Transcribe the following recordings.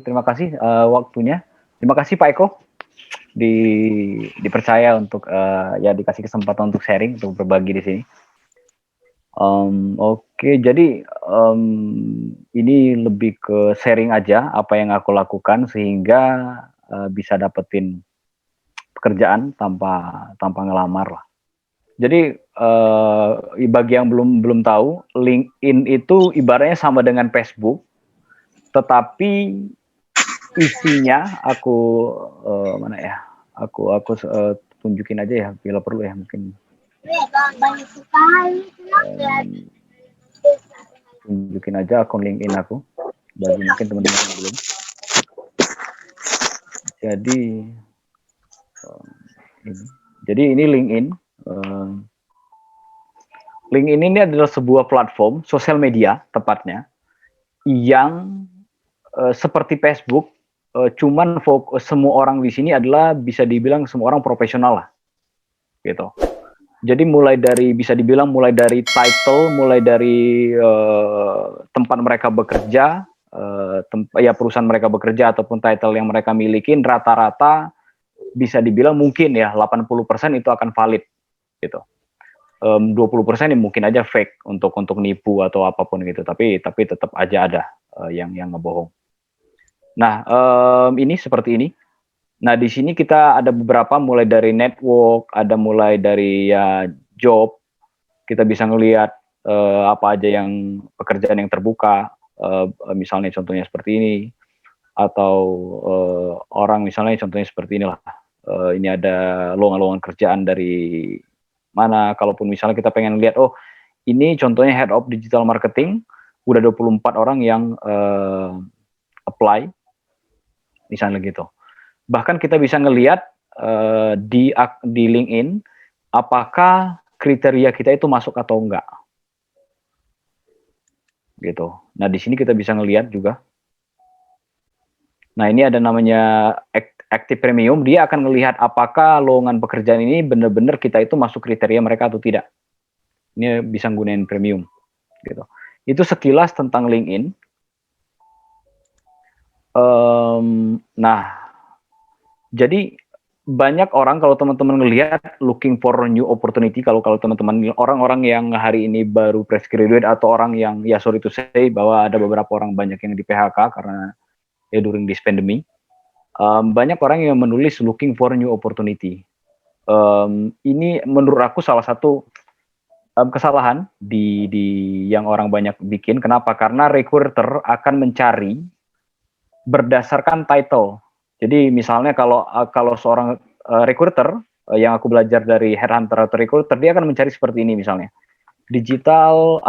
terima kasih waktunya. Terima kasih Pak Eko dipercaya untuk ya dikasih kesempatan untuk sharing, untuk berbagi di sini. Oke, jadi ini lebih ke sharing aja apa yang aku lakukan sehingga bisa dapetin pekerjaan tanpa ngelamar lah. Jadi bagi yang belum tahu, LinkedIn itu ibaratnya sama dengan Facebook, tetapi isinya mana ya? Aku tunjukin aja ya, bila perlu ya mungkin. Tunjukin aja akun LinkedIn aku bagi mungkin teman-teman yang belum. Jadi ini LinkedIn. LinkedIn ini adalah sebuah platform sosial media tepatnya yang seperti Facebook, cuman semua orang di sini adalah bisa dibilang semua orang profesional lah, gitu. Jadi bisa dibilang mulai dari title, mulai dari tempat mereka bekerja, ya perusahaan mereka bekerja ataupun title yang mereka miliki, rata-rata bisa dibilang mungkin ya 80% itu akan valid, gitu. 20% ya mungkin aja fake untuk nipu atau apapun gitu, tapi tetap aja ada yang ngebohong. Nah, ini seperti ini. Nah, di sini kita ada beberapa mulai dari network, ada mulai dari ya job. Kita bisa ngelihat apa aja yang pekerjaan yang terbuka, misalnya contohnya seperti ini, atau orang misalnya contohnya seperti inilah. Ini ada lowongan kerjaan dari mana, kalaupun misalnya kita pengen lihat, oh ini contohnya head of digital marketing, udah 24 orang yang apply, misalnya gitu. Bahkan kita bisa ngelihat di LinkedIn, apakah kriteria kita itu masuk atau enggak. Gitu. Nah, di sini kita bisa ngelihat juga. Nah, ini ada namanya Active Premium, dia akan melihat apakah lowongan pekerjaan ini benar-benar kita itu masuk kriteria mereka atau tidak. Ini bisa gunain premium, gitu. Itu sekilas tentang LinkedIn. Nah, jadi banyak orang kalau teman-teman ngelihat looking for new opportunity, kalau teman-teman orang-orang yang hari ini baru fresh graduate atau orang yang ya sorry to say bahwa ada beberapa orang banyak yang di PHK karena ya during this pandemic. Banyak orang yang menulis looking for new opportunity. Ini menurut aku salah satu kesalahan di yang orang banyak bikin. Kenapa? Karena recruiter akan mencari berdasarkan title. Jadi misalnya kalau seorang recruiter yang aku belajar dari headhunter atau recruiter, dia akan mencari seperti ini misalnya. Digital,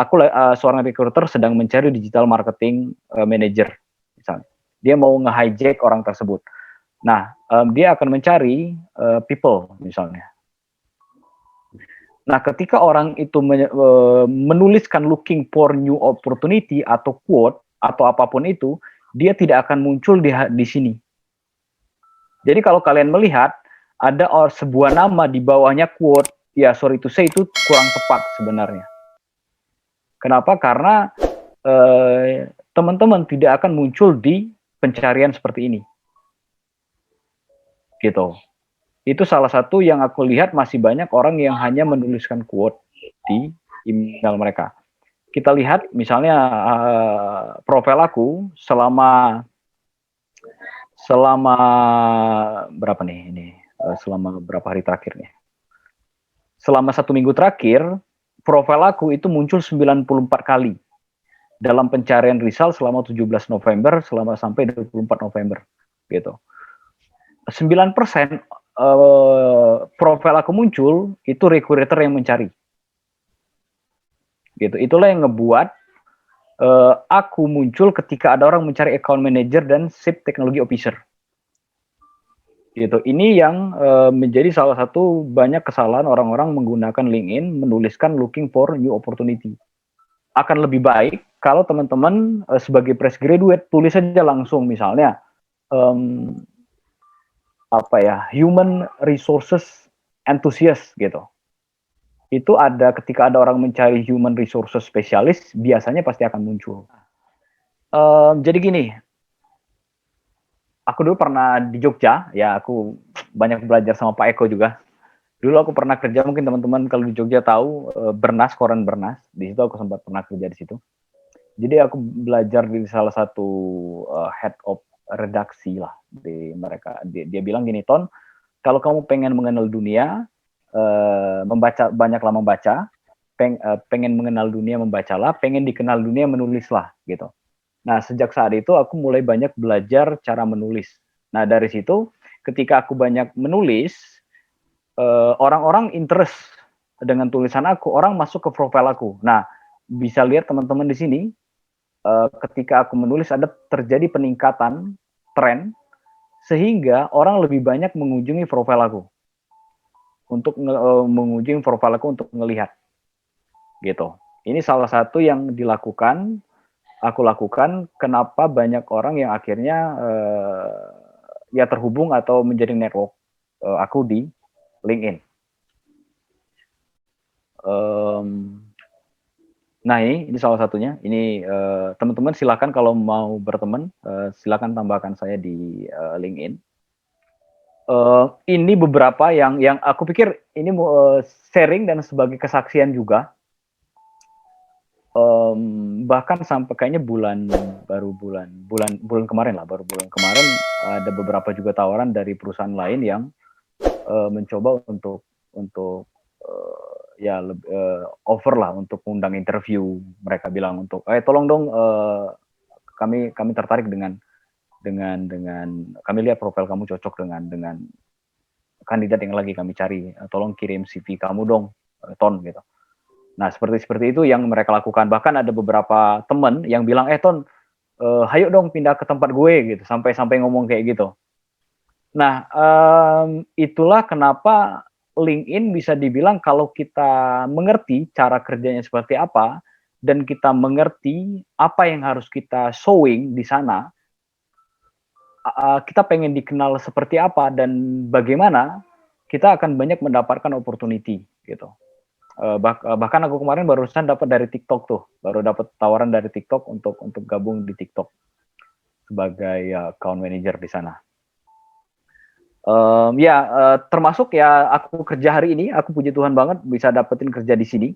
seorang recruiter sedang mencari digital marketing manager misalnya. Dia mau nge-hijack orang tersebut. Nah, dia akan mencari people misalnya. Nah, ketika orang itu menuliskan looking for new opportunity atau quote atau apapun itu, dia tidak akan muncul di sini. Jadi kalau kalian melihat ada sebuah nama di bawahnya quote, ya sorry to say itu kurang tepat sebenarnya. Kenapa? Karena teman-teman tidak akan muncul di pencarian seperti ini. Gitu. Itu salah satu yang aku lihat masih banyak orang yang hanya menuliskan quote di email mereka. Kita lihat misalnya profil aku selama berapa nih ini? Selama berapa hari terakhir nih? Selama 1 minggu terakhir, profil aku itu muncul 94 kali dalam pencarian result selama 17 November sampai 24 November gitu. 9% profil aku muncul itu recruiter yang mencari. Gitu. Itulah yang ngebuat aku muncul ketika ada orang mencari account manager dan chief technology officer. Gitu. Ini yang menjadi salah satu banyak kesalahan orang-orang menggunakan LinkedIn menuliskan looking for new opportunity. Akan lebih baik kalau teman-teman sebagai fresh graduate tulis saja langsung misalnya human resources enthusiast gitu. Itu ada ketika ada orang mencari human resources specialist, biasanya pasti akan muncul. Jadi gini, aku dulu pernah di Jogja, ya aku banyak belajar sama Pak Eko juga. Dulu aku pernah kerja, mungkin teman-teman kalau di Jogja tahu Bernas, koran Bernas. Di situ aku sempat pernah kerja di situ. Jadi aku belajar di salah satu head of redaksi lah di mereka. Dia bilang gini, Ton, kalau kamu pengen mengenal dunia, banyaklah membaca. Pengen mengenal dunia, membacalah. Pengen dikenal dunia, menulislah gitu. Nah, sejak saat itu aku mulai banyak belajar cara menulis. Nah, dari situ ketika aku banyak menulis, orang-orang interest dengan tulisan aku, orang masuk ke profil aku. Nah, bisa lihat teman-teman di sini, ketika aku menulis ada terjadi peningkatan tren sehingga orang lebih banyak mengunjungi profil aku untuk mengunjungi profil aku untuk melihat gitu. Ini salah satu yang aku lakukan. Kenapa banyak orang yang akhirnya ya terhubung atau menjadi network aku di LinkedIn. Nah ini salah satunya. Ini teman-teman silakan kalau mau berteman, silakan tambahkan saya di LinkedIn. Ini beberapa yang aku pikir ini sharing dan sebagai kesaksian juga. Bahkan sampai kayaknya bulan kemarin ada beberapa juga tawaran dari perusahaan lain yang mencoba untuk offer lah untuk undang interview. Mereka bilang untuk tolong dong, kami tertarik dengan kami lihat profil kamu cocok dengan kandidat yang lagi kami cari, tolong kirim CV kamu dong, Ton gitu. Nah seperti itu yang mereka lakukan. Bahkan ada beberapa teman yang bilang, Ton, hayo dong pindah ke tempat gue gitu, sampai ngomong kayak gitu. Nah itulah kenapa LinkedIn bisa dibilang kalau kita mengerti cara kerjanya seperti apa dan kita mengerti apa yang harus kita showing di sana, kita pengen dikenal seperti apa dan bagaimana, kita akan banyak mendapatkan opportunity gitu. Bahkan aku kemarin barusan dapat dari TikTok tuh, baru dapat tawaran dari TikTok untuk gabung di TikTok sebagai account manager di sana. Termasuk ya aku kerja hari ini, aku puji Tuhan banget bisa dapetin kerja di sini.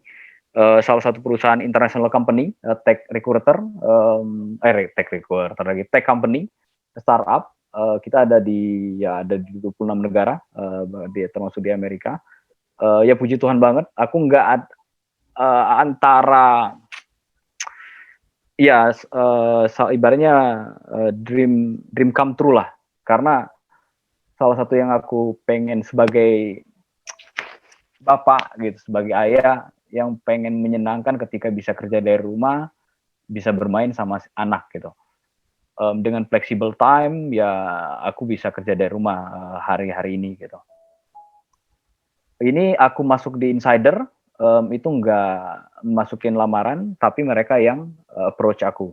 Salah satu perusahaan international company, tech recruiter lagi, tech company, startup. Kita ada di 26 negara, termasuk di Amerika. Ya puji Tuhan banget, aku nggak antara ibaratnya dream come true lah, karena salah satu yang aku pengen sebagai bapak gitu, sebagai ayah yang pengen menyenangkan ketika bisa kerja dari rumah, bisa bermain sama anak gitu. Dengan flexible time ya aku bisa kerja dari rumah hari-hari ini gitu. Ini aku masuk di Insider, itu nggak masukin lamaran, tapi mereka yang approach aku.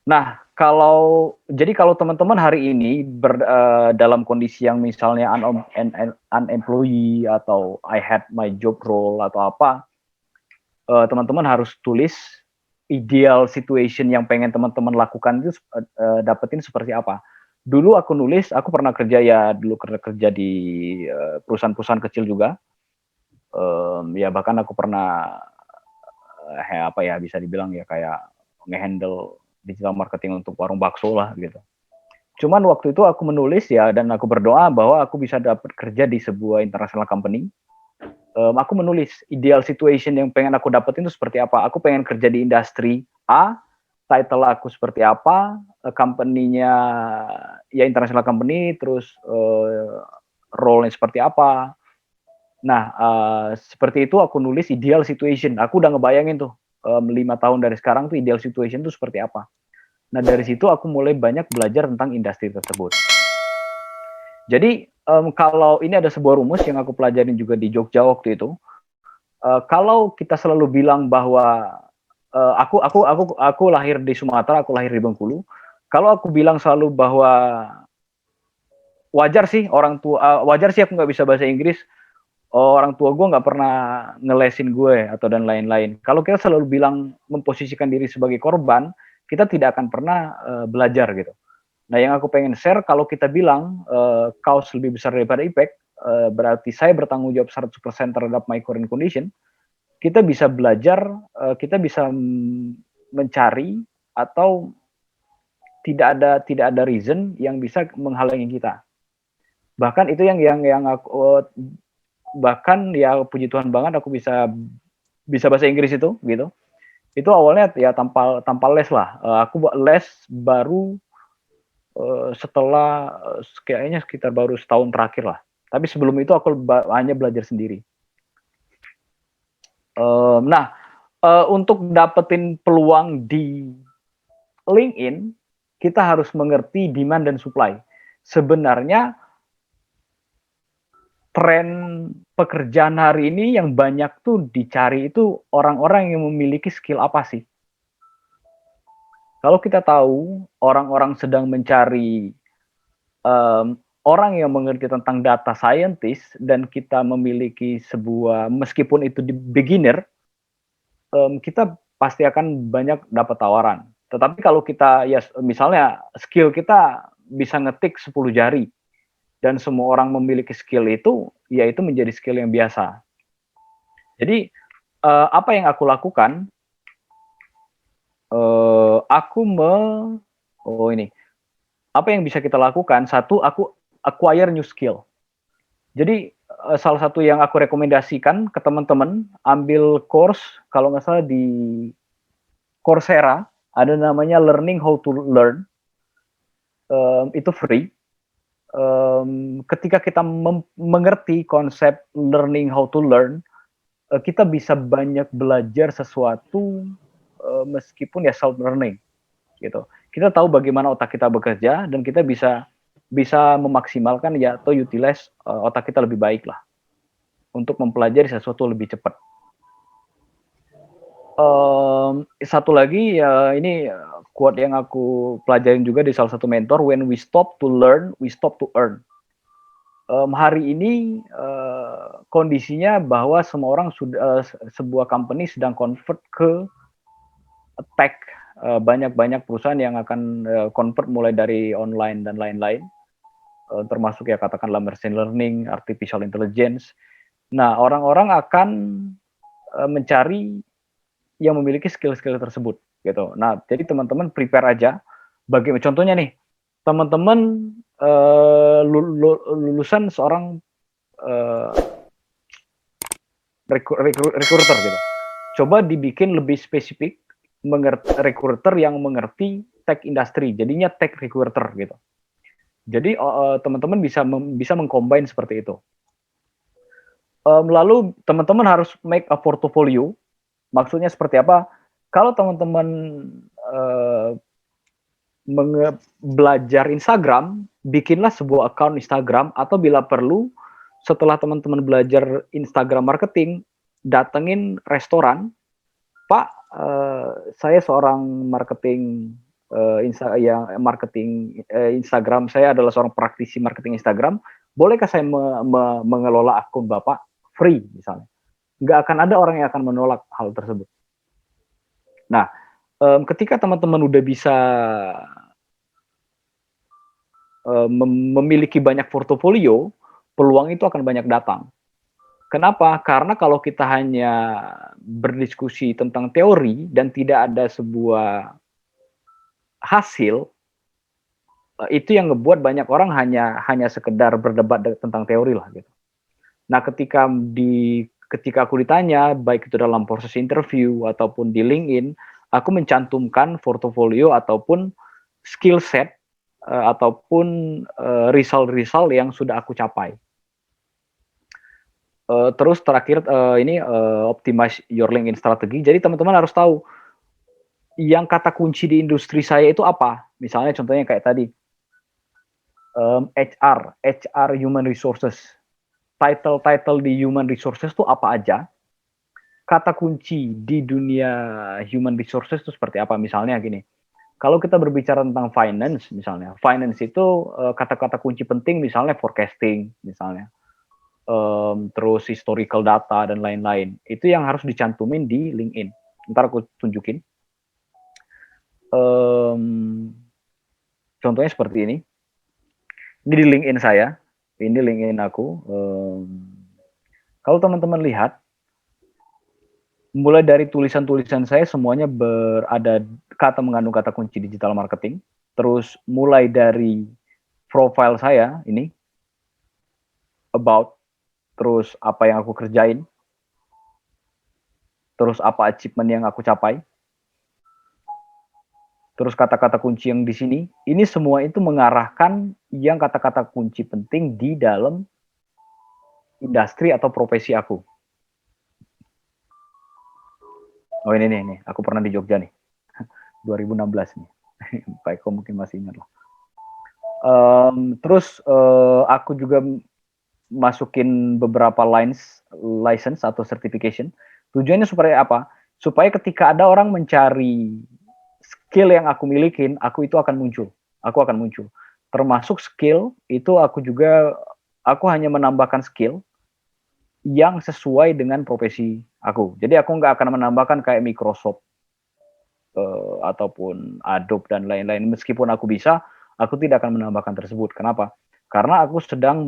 Nah, kalau teman-teman hari ini dalam kondisi yang misalnya unemployed atau I had my job role atau apa, teman-teman harus tulis ideal situation yang pengen teman-teman lakukan itu dapetin seperti apa. Dulu aku nulis, aku pernah kerja di perusahaan-perusahaan kecil juga. Ya bahkan aku pernah bisa dibilang ya kayak ngehandle digital marketing untuk warung bakso lah gitu. Cuman waktu itu aku menulis ya dan aku berdoa bahwa aku bisa dapat kerja di sebuah international company. Aku menulis ideal situation yang pengen aku dapetin itu seperti apa. Aku pengen kerja di industri A, title aku seperti apa, company-nya ya international company, terus role-nya seperti apa. Nah, seperti itu aku nulis ideal situation. Aku udah ngebayangin tuh 5 tahun dari sekarang tuh ideal situation tuh seperti apa. Nah, dari situ aku mulai banyak belajar tentang industri tersebut. Jadi, kalau ini ada sebuah rumus yang aku pelajarin juga di Jogja waktu itu. Kalau kita selalu bilang bahwa aku lahir di Sumatera, aku lahir di Bengkulu. Kalau aku bilang selalu bahwa wajar sih aku nggak bisa bahasa Inggris, orang tua gue nggak pernah ngelesin gue atau dan lain-lain. Kalau kita selalu bilang memposisikan diri sebagai korban, kita tidak akan pernah belajar gitu. Nah, yang aku pengen share, kalau kita bilang kaos lebih besar daripada impact, berarti saya bertanggung jawab 100% terhadap my current condition. Kita bisa belajar, kita bisa mencari atau tidak ada reason yang bisa menghalangi kita. Bahkan itu yang aku bahkan ya puji Tuhan banget aku bisa bahasa Inggris itu gitu. Itu awalnya ya tanpa les lah. Aku les baru setelah kayaknya sekitar baru setahun terakhir lah. Tapi sebelum itu aku hanya belajar sendiri. Nah, untuk dapetin peluang di LinkedIn, kita harus mengerti demand dan supply. Sebenarnya tren pekerjaan hari ini yang banyak tuh dicari itu orang-orang yang memiliki skill apa sih? Kalau kita tahu orang-orang sedang mencari orang yang mengerti tentang data scientist dan kita memiliki sebuah, meskipun itu di beginner, kita pasti akan banyak dapat tawaran. Tetapi kalau kita ya misalnya skill kita bisa ngetik 10 jari dan semua orang memiliki skill itu, ya itu menjadi skill yang biasa. Jadi apa yang aku lakukan? Aku oh ini, apa yang bisa kita lakukan? Satu, aku acquire new skill. Jadi salah satu yang aku rekomendasikan ke teman-teman, ambil course kalau nggak salah di Coursera, ada namanya Learning How to Learn. Itu free. Ketika kita mengerti konsep learning how to learn, kita bisa banyak belajar sesuatu meskipun ya self learning gitu. Kita tahu bagaimana otak kita bekerja dan kita bisa memaksimalkan ya atau utilize otak kita lebih baik lah untuk mempelajari sesuatu lebih cepat. Satu lagi ya ini quote yang aku pelajarin juga di salah satu mentor, when we stop to learn, we stop to earn. Hari ini kondisinya bahwa semua orang sudah sebuah company sedang convert ke tech, banyak perusahaan yang akan convert mulai dari online dan lain-lain, termasuk ya katakanlah machine learning, artificial intelligence. Nah, orang-orang akan mencari yang memiliki skill-skill tersebut gitu. Nah, jadi teman-teman prepare aja. Bagaimana contohnya nih, teman-teman lulusan seorang recruiter gitu. Coba dibikin lebih spesifik, recruiter yang mengerti tech industry, jadinya tech recruiter gitu. Jadi teman-teman bisa mengcombine seperti itu. Lalu teman-teman harus make a portfolio. Maksudnya seperti apa? Kalau teman-teman belajar Instagram, bikinlah sebuah account Instagram, atau bila perlu setelah teman-teman belajar Instagram marketing, datengin restoran, Pak, saya seorang marketing Instagram, saya adalah seorang praktisi marketing Instagram, bolehkah saya mengelola akun Bapak free misalnya? Nggak akan ada orang yang akan menolak hal tersebut. Nah, ketika teman-teman udah bisa memiliki banyak portofolio, peluang itu akan banyak datang. Kenapa? Karena kalau kita hanya berdiskusi tentang teori dan tidak ada sebuah hasil, itu yang ngebuat banyak orang hanya sekedar berdebat tentang teori lah gitu. Nah, ketika aku ditanya, baik itu dalam proses interview ataupun di LinkedIn, aku mencantumkan portofolio ataupun skill set ataupun result yang sudah aku capai. Terus terakhir ini optimize your LinkedIn strategi. Jadi teman-teman harus tahu yang kata kunci di industri saya itu apa. Misalnya contohnya kayak tadi HR human resources. Title di human resources itu apa aja? Kata kunci di dunia human resources itu seperti apa? Misalnya gini, kalau kita berbicara tentang finance misalnya, finance itu kata-kata kunci penting misalnya forecasting misalnya, terus historical data dan lain-lain. Itu yang harus dicantumin di LinkedIn. Ntar aku tunjukin. Contohnya seperti ini. Ini di LinkedIn saya, ini LinkedIn aku. Kalau teman-teman lihat, mulai dari tulisan-tulisan saya semuanya berada kata mengandung kata kunci digital marketing. Terus mulai dari profile saya ini, about, terus apa yang aku kerjain, terus apa achievement yang aku capai, terus kata-kata kunci yang di sini, ini semua itu mengarahkan yang kata-kata kunci penting di dalam industri atau profesi aku. Oh ini nih, aku pernah di Jogja nih, 2016 nih. Pak Eko mungkin masih ingat lah. Terus aku juga masukin beberapa license atau certification. Tujuannya supaya apa? Supaya ketika ada orang mencari skill yang aku milikin, aku itu akan muncul. Aku akan muncul. Termasuk skill itu aku hanya menambahkan skill yang sesuai dengan profesi aku. Jadi aku nggak akan menambahkan kayak Microsoft ataupun Adobe dan lain-lain. Meskipun aku bisa, aku tidak akan menambahkan tersebut. Kenapa? Karena aku sedang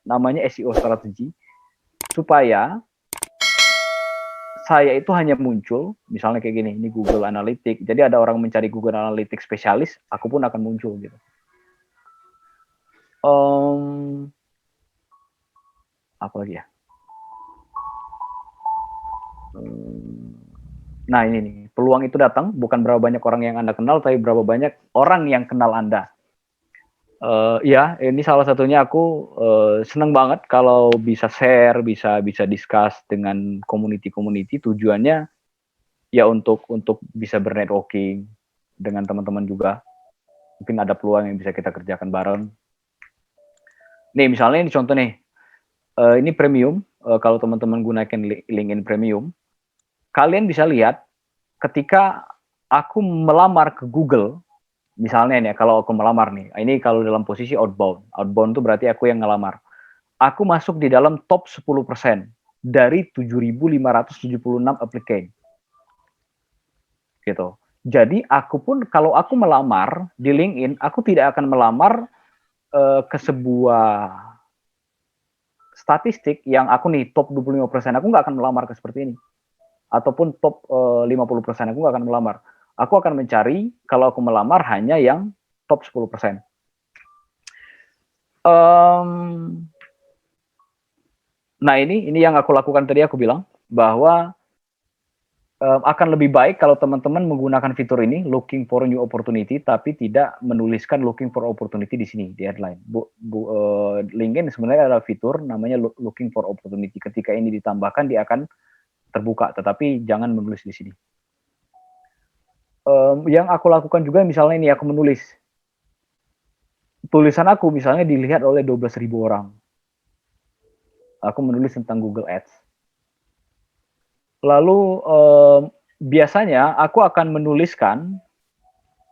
namanya SEO strategi supaya saya itu hanya muncul, misalnya kayak gini, ini Google Analytics. Jadi ada orang mencari Google Analytics spesialis, aku pun akan muncul gitu. Apa lagi ya? Nah ini nih, peluang itu datang bukan berapa banyak orang yang Anda kenal, tapi berapa banyak orang yang kenal Anda. Ya, ini salah satunya aku senang banget kalau bisa share, bisa discuss dengan community. Tujuannya ya untuk bisa bernetworking dengan teman-teman juga. Mungkin ada peluang yang bisa kita kerjakan bareng. Nih misalnya ini contoh nih, ini premium. Kalau teman-teman gunakan LinkedIn premium, kalian bisa lihat ketika aku melamar ke Google. Misalnya nih, kalau aku melamar nih, ini kalau dalam posisi outbound. Outbound itu berarti aku yang ngelamar. Aku masuk di dalam top 10% dari 7.576 applicant. Gitu. Jadi aku pun kalau aku melamar di LinkedIn, aku tidak akan melamar ke sebuah statistik yang aku nih top 25%, aku nggak akan melamar ke seperti ini. Ataupun top 50%, aku nggak akan melamar. Aku akan mencari, kalau aku melamar hanya yang top 10%. Nah ini yang aku lakukan tadi, aku bilang bahwa akan lebih baik kalau teman-teman menggunakan fitur ini, looking for new opportunity, tapi tidak menuliskan looking for opportunity di sini, di headline. LinkedIn sebenarnya ada fitur namanya looking for opportunity. Ketika ini ditambahkan, dia akan terbuka, tetapi jangan menulis di sini. Yang aku lakukan juga misalnya ini, aku menulis. Tulisan aku misalnya dilihat oleh 12.000 orang. Aku menulis tentang Google Ads. Lalu biasanya aku akan menuliskan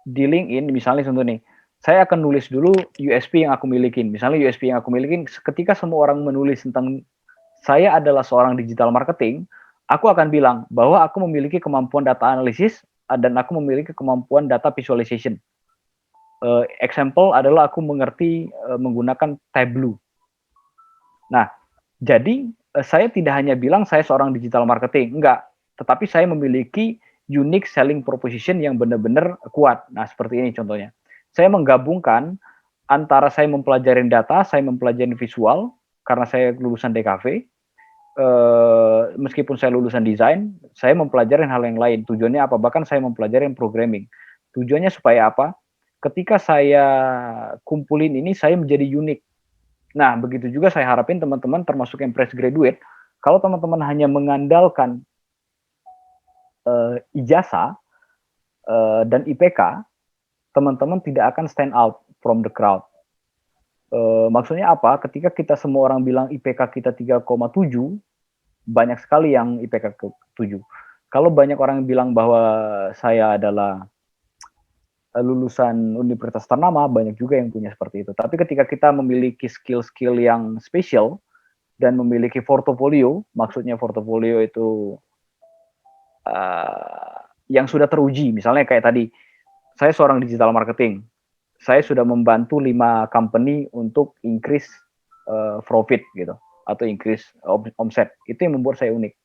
di LinkedIn, misalnya contoh nih, saya akan nulis dulu USP yang aku miliki. Misalnya USP yang aku miliki, ketika semua orang menulis tentang saya adalah seorang digital marketing, aku akan bilang bahwa aku memiliki kemampuan data analisis dan aku memiliki kemampuan data visualization. Example adalah aku mengerti menggunakan Tableau. Nah, jadi saya tidak hanya bilang saya seorang digital marketing, enggak, tetapi saya memiliki unique selling proposition yang benar-benar kuat. Nah, seperti ini contohnya. Saya menggabungkan antara saya mempelajari data, saya mempelajari visual, karena saya lulusan DKV, meskipun saya lulusan desain, saya mempelajari hal yang lain. Tujuannya apa? Bahkan saya mempelajari programming. Tujuannya supaya apa? Ketika saya kumpulin ini, saya menjadi unik. Nah, begitu juga saya harapin teman-teman termasuk yang fresh graduate, kalau teman-teman hanya mengandalkan ijazah dan IPK, teman-teman tidak akan stand out from the crowd. Maksudnya apa? Ketika kita semua orang bilang IPK kita 3,7, banyak sekali yang IPK ke 7. Kalau banyak orang yang bilang bahwa saya adalah lulusan universitas ternama, banyak juga yang punya seperti itu. Tapi ketika kita memiliki skill-skill yang spesial dan memiliki portofolio, maksudnya portofolio itu yang sudah teruji. Misalnya kayak tadi, saya seorang digital marketing, saya sudah membantu 5 company untuk increase profit gitu, atau increase omset. Itu yang membuat saya unik.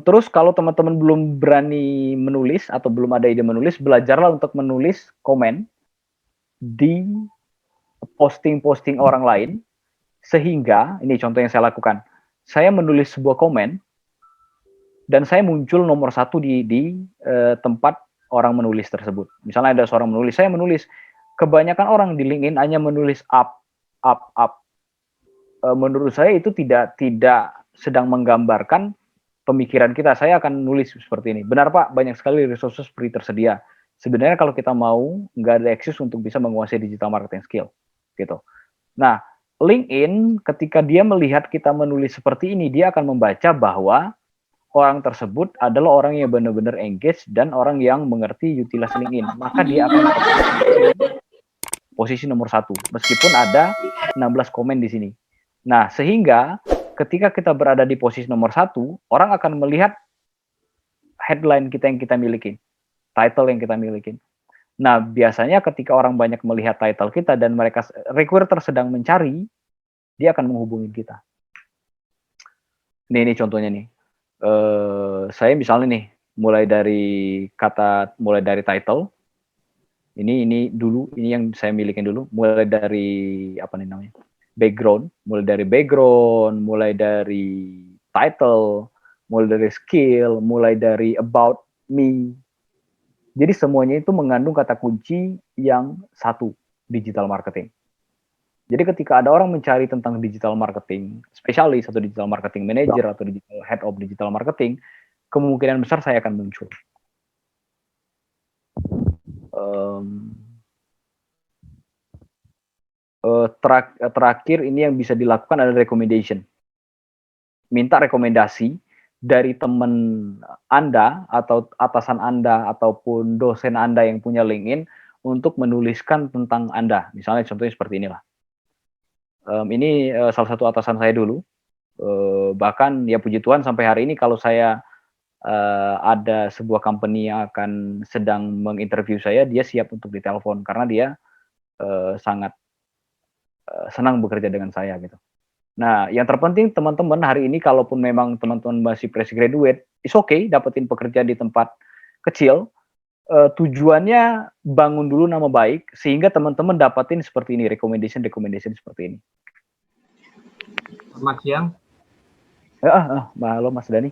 Terus kalau teman-teman belum berani menulis atau belum ada ide menulis, belajarlah untuk menulis komen di posting-posting orang lain, sehingga ini contoh yang saya lakukan. Saya menulis sebuah komen dan saya muncul nomor 1 di tempat orang menulis tersebut. Misalnya ada seorang menulis, saya menulis. Kebanyakan orang di LinkedIn hanya menulis up, up, up. Menurut saya itu tidak sedang menggambarkan pemikiran kita. Saya akan nulis seperti ini. Benar Pak, banyak sekali resources free tersedia. Sebenarnya kalau kita mau, nggak ada excuse untuk bisa menguasai digital marketing skill, gitu. Nah, LinkedIn ketika dia melihat kita menulis seperti ini, dia akan membaca bahwa orang tersebut adalah orang yang benar-benar engage dan orang yang mengerti utilitas LinkedIn. Maka dia akan posisi nomor 1, meskipun ada 16 komen di sini. Nah, sehingga ketika kita berada di posisi nomor 1, orang akan melihat headline kita yang kita miliki, title yang kita miliki. Nah, biasanya ketika orang banyak melihat title kita dan mereka recruiter sedang mencari, dia akan menghubungi kita. Ini contohnya nih. Saya misalnya nih, mulai dari title. Ini dulu, ini yang saya miliki dulu, mulai dari apa nih namanya? mulai dari title, mulai dari skill, mulai dari about me. Jadi semuanya itu mengandung kata kunci yang satu, digital marketing. Jadi ketika ada orang mencari tentang digital marketing, spesialis atau digital marketing manager atau digital head of digital marketing, kemungkinan besar saya akan muncul. Terakhir ini yang bisa dilakukan adalah recommendation. Minta rekomendasi dari teman Anda atau atasan Anda ataupun dosen Anda yang punya LinkedIn untuk menuliskan tentang Anda. Misalnya contohnya seperti inilah. Ini salah satu atasan saya dulu. Bahkan ya puji Tuhan sampai hari ini kalau saya ada sebuah company yang akan sedang menginterview saya, dia siap untuk ditelepon karena dia sangat senang bekerja dengan saya gitu. Nah, yang terpenting teman-teman hari ini kalaupun memang teman-teman masih fresh graduate, it's okay dapetin pekerjaan di tempat kecil. Tujuannya bangun dulu nama baik sehingga teman-teman dapatin seperti ini, recommendation seperti ini. Selamat siang. Halo Mas Dani.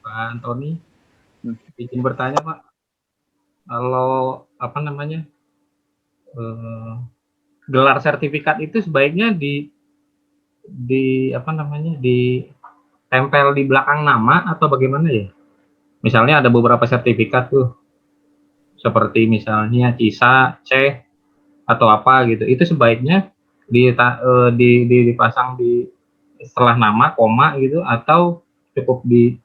Pak Antoni. Izin bertanya Pak. Kalau apa namanya? Gelar sertifikat itu sebaiknya ditempel di belakang nama atau bagaimana ya? Misalnya ada beberapa sertifikat tuh, seperti misalnya CISA, C atau apa gitu. Itu sebaiknya dipasang di setelah nama, koma gitu, atau cukup di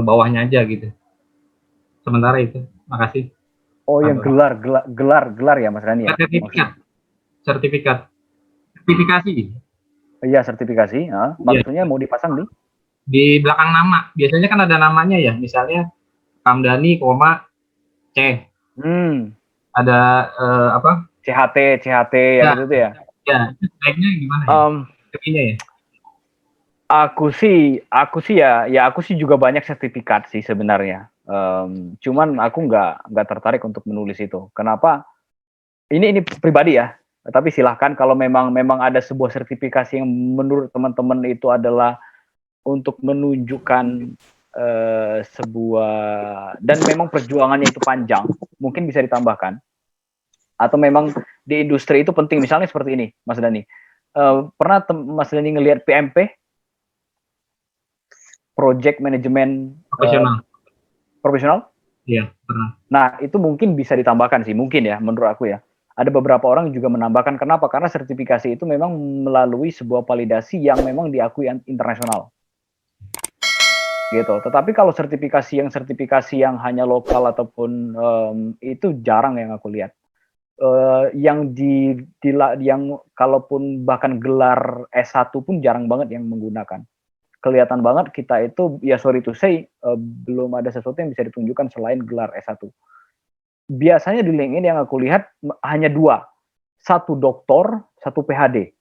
bawahnya aja gitu. Sementara itu, makasih. Oh, yang gelar ya Mas Dani ya? Sertifikasi. Iya, sertifikasi. Maksudnya mau dipasang di belakang nama. Biasanya kan ada namanya ya, misalnya Kamdani, C. Ada apa? CHT ya, yang itu ya. Ya, baiknya gimana ya? Ya? Aku sih juga banyak sertifikat sih sebenarnya. Cuman aku nggak tertarik untuk menulis itu. Kenapa? Ini pribadi ya. Tapi silahkan kalau memang ada sebuah sertifikasi yang menurut teman-teman itu adalah untuk menunjukkan sebuah dan memang perjuangannya itu panjang, mungkin bisa ditambahkan. Atau memang di industri itu penting, misalnya seperti ini, Mas Dani. Pernah Mas Dani ngelihat PMP? Project Management Profesional? Iya, pernah. Nah, itu mungkin bisa ditambahkan sih, mungkin ya, menurut aku ya. Ada beberapa orang juga menambahkan, kenapa? Karena sertifikasi itu memang melalui sebuah validasi yang memang diakui internasional. Gitu. Tetapi kalau sertifikasi yang hanya lokal ataupun itu jarang yang aku lihat. Yang kalaupun bahkan gelar S1 pun jarang banget yang menggunakan. kelihatan banget kita itu, ya sorry to say, belum ada sesuatu yang bisa ditunjukkan selain gelar S1. Biasanya di LinkedIn yang aku lihat hanya 2, 1 doktor, 1 PhD.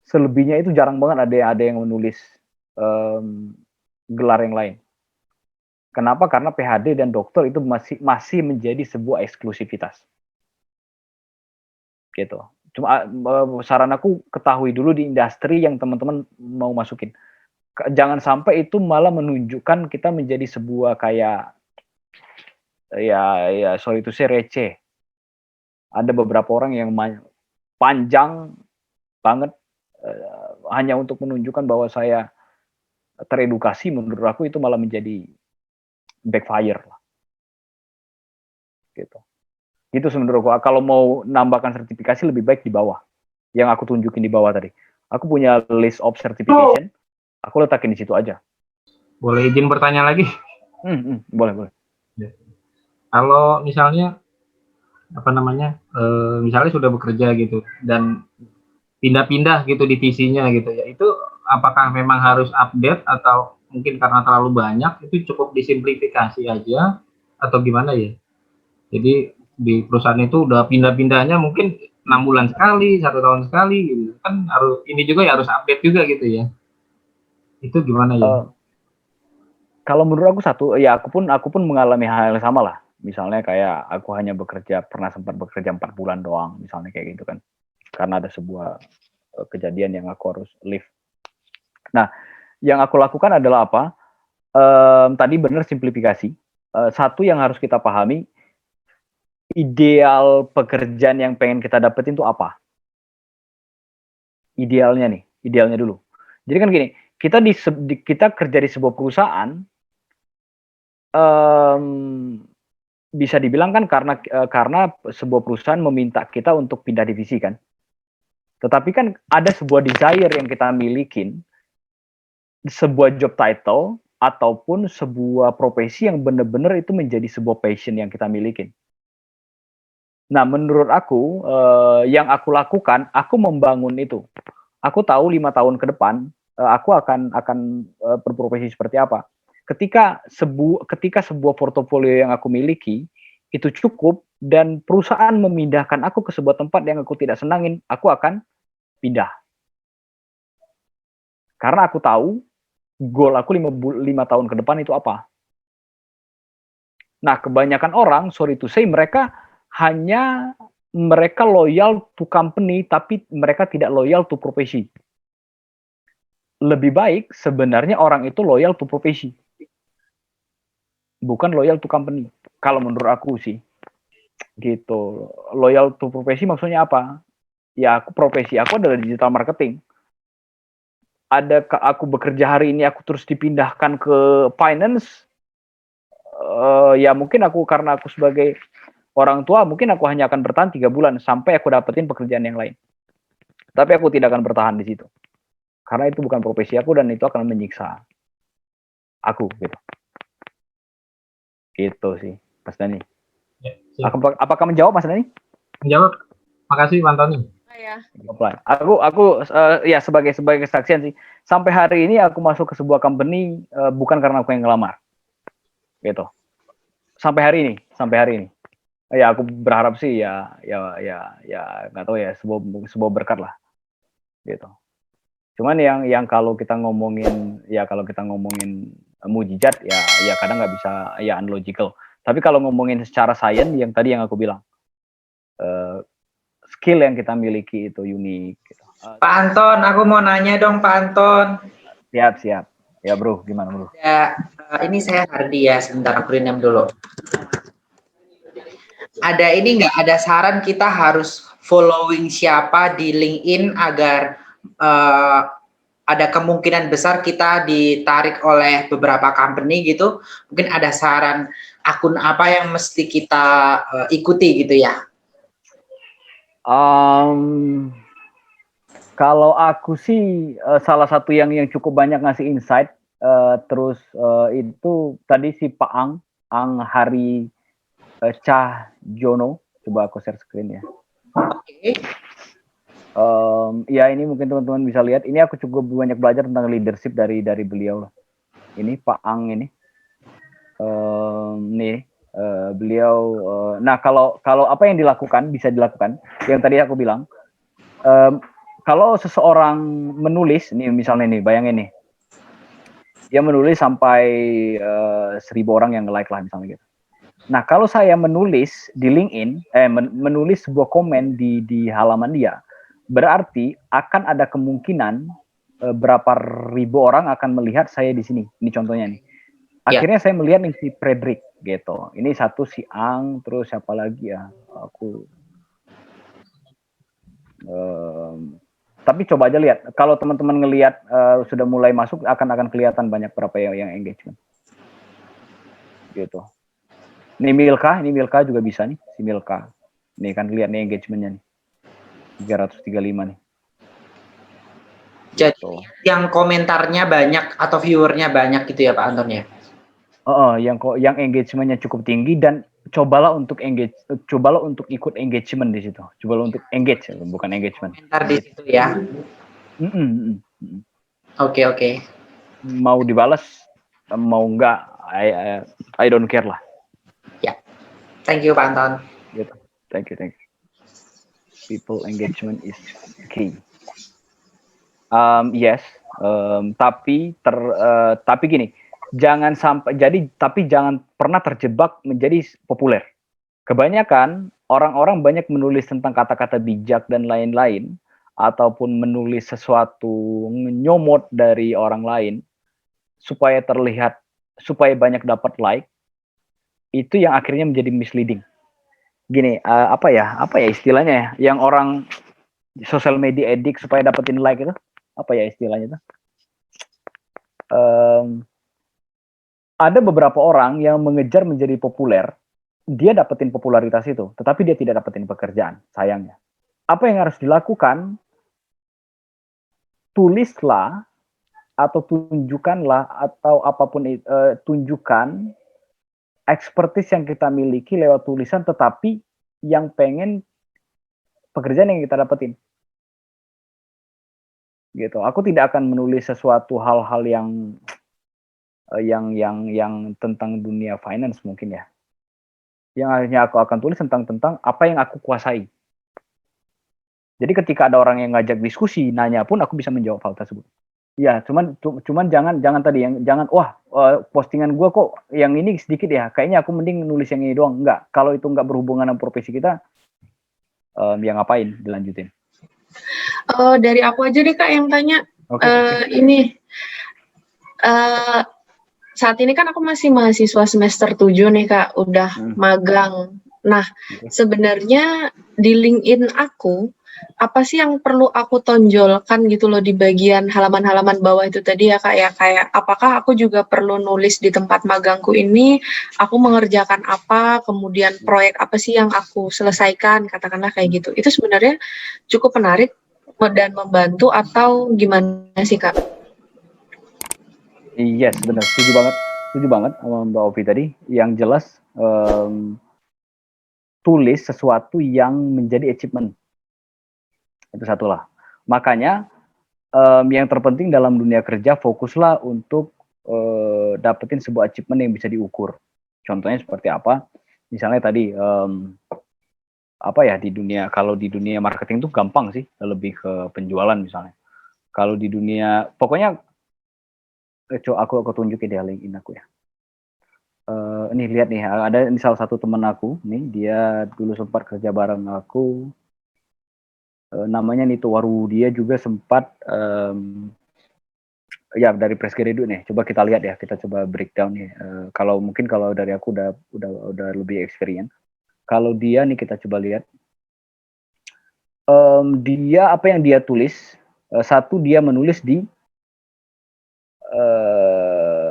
Selebihnya itu jarang banget ada yang menulis gelar yang lain. Kenapa? Karena PhD dan doktor itu masih menjadi sebuah eksklusivitas. Gitu. Cuma saran aku, ketahui dulu di industri yang teman-teman mau masukin. Jangan sampai itu malah menunjukkan kita menjadi sebuah kayak ya sorry to say, receh. Ada beberapa orang yang panjang banget hanya untuk menunjukkan bahwa saya teredukasi. Menurut aku itu malah menjadi backfire lah. Gitu. Itu sebenarnya aku, kalau mau nambahkan sertifikasi lebih baik di bawah. Yang aku tunjukin di bawah tadi. Aku punya list of certification, aku letakin di situ aja. Boleh izin bertanya lagi? Boleh. Kalau misalnya misalnya sudah bekerja gitu dan pindah-pindah gitu divisinya gitu ya, itu apakah memang harus update atau mungkin karena terlalu banyak itu cukup disimplifikasi aja atau gimana ya? Jadi di perusahaan itu udah pindah-pindahnya mungkin 6 bulan sekali, 1 tahun sekali gitu. Kan harus ini juga ya, harus update juga gitu ya. Itu gimana ya? Kalau menurut aku aku pun mengalami hal yang sama lah. Misalnya kayak aku hanya pernah sempat bekerja 4 bulan doang, misalnya kayak gitu kan. Karena ada sebuah kejadian yang aku harus leave. Nah, yang aku lakukan adalah apa? Tadi benar simplifikasi. Satu yang harus kita pahami, ideal pekerjaan yang pengen kita dapetin itu apa? Idealnya dulu. Jadi kan gini, kita kerja di sebuah perusahaan, bisa dibilang kan karena sebuah perusahaan meminta kita untuk pindah divisi kan. Tetapi kan ada sebuah desire yang kita milikin, sebuah job title ataupun sebuah profesi yang benar-benar itu menjadi sebuah passion yang kita milikin. Nah, menurut aku yang aku lakukan, aku membangun itu. Aku tahu 5 tahun ke depan aku akan berprofesi seperti apa. Ketika sebuah portofolio yang aku miliki itu cukup dan perusahaan memindahkan aku ke sebuah tempat yang aku tidak senangin, aku akan pindah. Karena aku tahu goal aku 5 tahun ke depan itu apa. Nah, kebanyakan orang, sorry to say, mereka loyal to company, tapi mereka tidak loyal to profesi. Lebih baik sebenarnya orang itu loyal to profesi, bukan loyal to company. Kalau menurut aku sih, gitu. Loyal to profesi maksudnya apa? Ya, profesi aku adalah digital marketing. Aku bekerja hari ini, aku terus dipindahkan ke finance, ya mungkin karena aku sebagai orang tua, mungkin aku hanya akan bertahan 3 bulan sampai aku dapetin pekerjaan yang lain. Tapi aku tidak akan bertahan di situ. Karena itu bukan profesi aku dan itu akan menyiksa aku gitu. Gitu sih, Mas Dani. Ya, apakah menjawab, Mas Dani? Menjawab. Makasih, Pak Antoni. Ya. Aku ya sebagai kesaksian sih. Sampai hari ini aku masuk ke sebuah company bukan karena aku yang ngelamar. Gitu. Sampai hari ini. Ya aku berharap sih ya nggak tahu ya, sebuah berkat lah. Gitu. Cuman yang kalau kita ngomongin mujizat ya kadang nggak bisa, ya unlogical. Tapi kalau ngomongin secara sains yang tadi yang aku bilang, skill yang kita miliki itu unik gitu. Pak Anton, aku mau nanya dong Pak Anton. Siap. Ya bro, gimana bro? Ya, ini saya Hardi ya, sebentar aku renam dulu. Ada ada saran kita harus following siapa di LinkedIn agar ada kemungkinan besar kita ditarik oleh beberapa company gitu. Mungkin ada saran akun apa yang mesti kita ikuti gitu ya? Kalau aku sih salah satu yang cukup banyak ngasih insight, itu tadi si Pak Ang Hari Cahjono. Coba aku share screen ya. Oke. Ya ini mungkin teman-teman bisa lihat. Ini aku cukup banyak belajar tentang leadership dari beliau lah. Ini Pak Ang ini. Nih beliau. Nah kalau apa yang dilakukan bisa dilakukan. Yang tadi aku bilang. Kalau seseorang menulis, nih misalnya nih, bayangin nih, dia menulis sampai 1.000 orang yang nge-like lah misalnya gitu. Nah kalau saya menulis di LinkedIn, menulis sebuah komen di halaman dia, berarti akan ada kemungkinan berapa ribu orang akan melihat saya di sini. Ini contohnya nih. Akhirnya saya melihat nih si Frederick gitu. Ini satu si Ang, terus siapa lagi ya? Aku tapi coba aja lihat. Kalau teman-teman ngelihat sudah mulai masuk, akan kelihatan banyak berapa yang engagement. Gitu. Ini Milka juga bisa nih, si Milka. Nih kan lihat nih engagementnya nih. 335 nih. Jadi yang komentarnya banyak atau viewernya banyak gitu ya Pak Anton ya? Yang engagementnya cukup tinggi dan cobalah untuk ikut engagement di situ. Cobalah untuk engage, bukan engagement. Komentar di situ ya. Oke. Mau dibalas, mau enggak, I don't care lah. Ya. Thank you Pak Anton. Gitu. Thank you. People engagement is key. Yes, tapi gini, jangan pernah terjebak menjadi populer. Kebanyakan orang-orang banyak menulis tentang kata-kata bijak dan lain-lain, ataupun menulis sesuatu nyomot dari orang lain supaya banyak dapat like, itu yang akhirnya menjadi misleading. Gini, apa ya istilahnya ya, yang orang social media addict supaya dapetin like itu, apa ya istilahnya itu? Ada beberapa orang yang mengejar menjadi populer, dia dapetin popularitas itu, tetapi dia tidak dapetin pekerjaan, sayangnya. Apa yang harus dilakukan? Tulislah atau tunjukkanlah atau apapun tunjukkan expertise yang kita miliki lewat tulisan, tetapi yang pengen pekerjaan yang kita dapetin. Gitu. Aku tidak akan menulis sesuatu hal-hal yang tentang dunia finance mungkin ya. Yang akhirnya aku akan tulis tentang apa yang aku kuasai. Jadi ketika ada orang yang ngajak diskusi, nanya pun aku bisa menjawab hal tersebut. Ya, cuman jangan tadi postingan gue kok yang ini sedikit ya. Kayaknya aku mending nulis yang ini doang. Enggak. Kalau itu enggak berhubungan dengan profesi kita, ya ngapain dilanjutin? Dari aku aja deh Kak yang tanya. Saat ini kan aku masih mahasiswa semester 7 nih Kak, udah magang. Nah, sebenarnya di LinkedIn aku, apa sih yang perlu aku tonjolkan gitu loh di bagian halaman-halaman bawah itu tadi ya Kak ya, kayak apakah aku juga perlu nulis di tempat magangku ini, aku mengerjakan apa, kemudian proyek apa sih yang aku selesaikan, katakanlah kayak gitu. Itu sebenarnya cukup menarik dan membantu atau gimana sih Kak? Yes, benar. Setuju banget sama Mbak Ovi tadi. Yang jelas tulis sesuatu yang menjadi achievement. Itu satulah. Makanya yang terpenting dalam dunia kerja, fokuslah untuk dapetin sebuah achievement yang bisa diukur. Contohnya seperti apa? Misalnya tadi kalau di dunia marketing itu gampang sih, lebih ke penjualan misalnya. Kalau di dunia, pokoknya aku tunjukin deh LinkedIn aku ya. Nih lihat nih, ada ini salah satu teman aku nih, dia dulu sempat kerja bareng aku, namanya Nito Waru. Dia juga sempat ya dari fresh graduate nih. Coba kita lihat ya, kita coba breakdown nih. Kalau dari aku udah lebih experience. Kalau dia nih kita coba lihat, dia apa yang dia tulis. Satu, dia menulis di